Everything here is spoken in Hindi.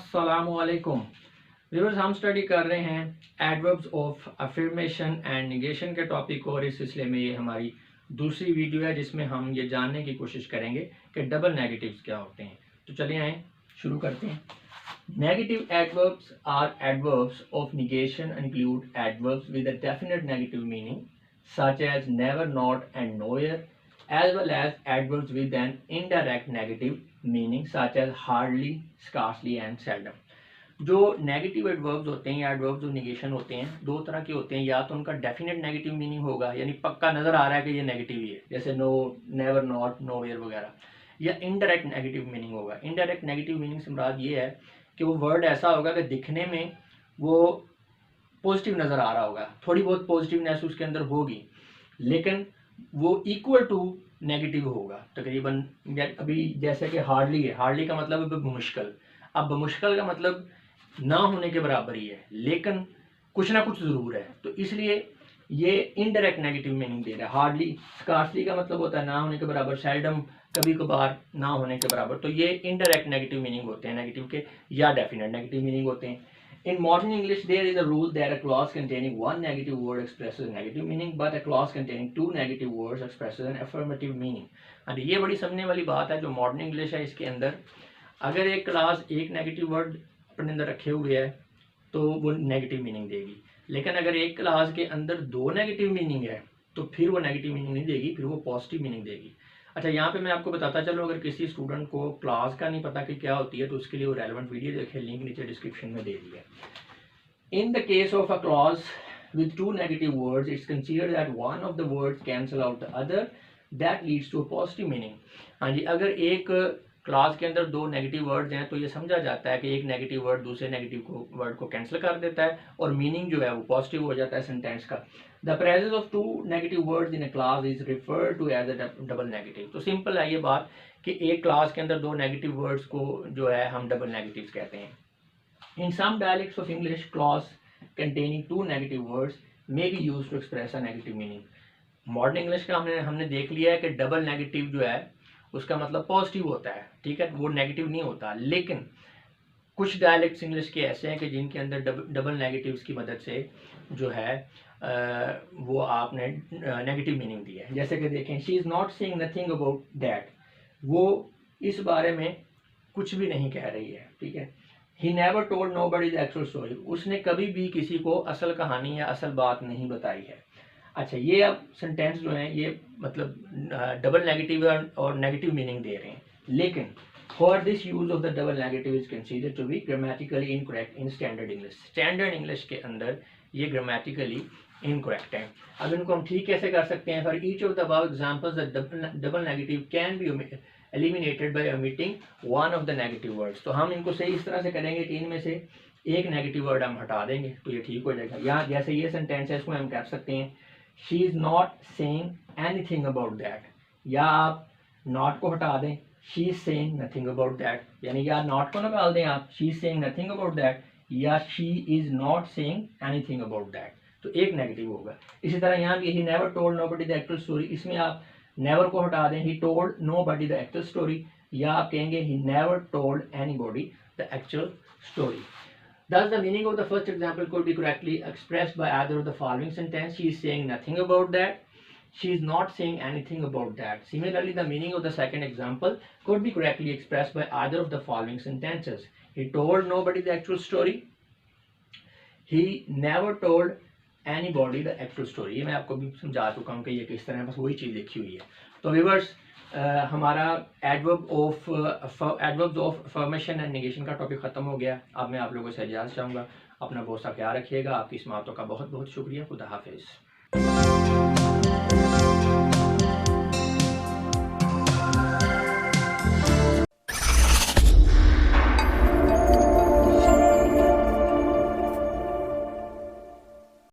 अस्सलामुअलैकुम व्यूअर्स, हम स्टडी कर रहे हैं adverbs of affirmation and negation के टॉपिक को, और इस सिलसिले में ये हमारी दूसरी वीडियो है जिसमें हम ये जानने की कोशिश करेंगे कि डबल नेगेटिव्स क्या होते हैं। तो चलिए आए शुरू करते हैं। Negative adverbs are adverbs of negation include adverbs with a definite negative meaning such as never, not and nowhere, as well as adverbs with an indirect negative meaning such as hardly, scarcely and seldom। जो नेगेटिव एडवर्ब्स होते हैं या एडवर्ब्स जो निगेशन होते हैं, दो तरह के होते हैं। या तो उनका डेफिनेट नेगेटिव मीनिंग होगा, यानी पक्का नजर आ रहा है कि ये नेगेटिव ही है, जैसे नो, नेवर, नॉट, नोवेयर वगैरह। या इनडायरेक्ट नेगेटिव मीनिंग होगा। इनडायरेक्ट नेगेटिव मीनिंग से मुराद ये है कि वो वर्ड ऐसा होगा कि दिखने में वो पॉजिटिव नज़र आ रहा होगा, थोड़ी बहुत पॉजिटिवनेस उसके अंदर होगी, लेकिन वो इक्वल टू नेगेटिव होगा तकरीबन। अभी जैसे कि हार्डली है, हार्डली का मतलब है बमुश्किल। अब बमुश्किल का मतलब ना होने के बराबर ही है, लेकिन कुछ ना कुछ ज़रूर है, तो इसलिए ये इनडायरेक्ट नेगेटिव मीनिंग दे रहा है। हार्डली, स्कार्सली का मतलब होता है ना होने के बराबर, सेल्डम कभी कभार ना होने के बराबर। तो ये इनडायरेक्ट नेगेटिव मीनिंग होते हैं नेगेटिव के, या डेफिनेट नेगेटिव मीनिंग होते हैं। In modern English, there is a rule that a clause containing one negative word expresses a negative meaning, but a clause containing two negative words expresses an affirmative meaning। और ये बड़ी समझने वाली बात है जो मॉडर्न इंग्लिश है, इसके अंदर अगर एक क्लास एक नेगेटिव वर्ड अपने अंदर रखे हुए है तो वो नेगेटिव मीनिंग देगी, लेकिन अगर एक क्लास के अंदर दो नेगेटिव मीनिंग है तो फिर वो नेगेटिव मीनिंग नहीं देगी, फिर वो पॉजिटिव मीनिंग देगी। अच्छा, यहाँ पे मैं आपको बताता चलूँ, अगर किसी स्टूडेंट को क्लास का नहीं पता कि क्या होती है तो उसके लिए वो रेलेवेंट वीडियो देखे, लिंक नीचे डिस्क्रिप्शन में दे दिया है। In the case of a clause with two negative words, it's considered that one of the words cancel out the other, that leads to a positive meaning। हाँ जी, अगर एक क्लास के अंदर दो नेगेटिव वर्ड्स हैं तो ये समझा जाता है कि एक नेगेटिव वर्ड दूसरे नेगेटिव वर्ड को कैंसिल कर देता है और मीनिंग जो है वो पॉजिटिव हो जाता है सेंटेंस का। The presence of two negative words in a class is referred to as a double negative. तो सिंपल है ये बात कि एक क्लास के अंदर दो नेगेटिव वर्ड्स को जो है हम डबल नेगेटिव्स कहते हैं। In some dialects of English, clause containing two negative words may be used to express a negative meaning। Modern English का हमने देख लिया है कि डबल नेगेटिव जो है उसका मतलब पॉजिटिव होता है, ठीक है, वो नेगेटिव नहीं होता। लेकिन कुछ डायलेक्ट्स इंग्लिश के ऐसे हैं कि जिनके अंदर डबल नेगेटिव्स की मदद से जो है वो आपने नेगेटिव मीनिंग दी है। जैसे कि देखें, she is not saying nothing about that, वो इस बारे में कुछ भी नहीं कह रही है, ठीक है। He never told nobody the actual story, उसने कभी भी किसी को असल कहानी या असल बात नहीं बताई है। अच्छा, ये अब सेंटेंस जो है ये मतलब डबल नेगेटिव और नेगेटिव मीनिंग दे रहे हैं, लेकिन for this use of the double negative is considered to be grammatically incorrect in standard English. Standard English के अंदर ये ग्रामेटिकली इनकरेक्ट है। अब इनको हम ठीक कैसे कर सकते हैं? For each of the above examples the double negative can be eliminated bye omitting one of the negative words. तो हम इनको सही इस तरह से करेंगे कि इनमें से एक नेगेटिव वर्ड हम हटा देंगे तो ये ठीक हो जाएगा। यहाँ जैसे ये सेंटेंस है, इसमें हम कह सकते हैं she is not saying anything about that, या आप नॉट को हटा दें, she is saying nothing about that, यानी या नॉट को निकाल दें आप, she is saying nothing about that, या she is not saying anything about that, तो एक नेगेटिव होगा। इसी तरह यहाँ भी he never told nobody the actual story, इसमें आप नेवर को हटा दें, he told nobody the actual story, या आप कहेंगे ही never told anybody the actual story. Thus, the meaning of the first example could be correctly expressed by either of the following sentence: she is saying nothing about that, she is not saying anything about that. Similarly, the meaning of the second example could be correctly expressed by either of the following sentences: he told nobody the actual story, he never told anybody the actual story। ये मैं आपको भी समझा चुका हूँ कि ये किस तरह, बस वही चीज़ लिखी हुई है। तो व्यूअर्स, हमारा adverbs of affirmation and negation का टॉपिक ख़त्म हो गया। अब मैं आप लोगों से इजाज़त चाहूँगा। अपना बहुत सा ख्याल रखिएगा। आपकी समातों का बहुत बहुत शुक्रिया। खुदा हाफिज़।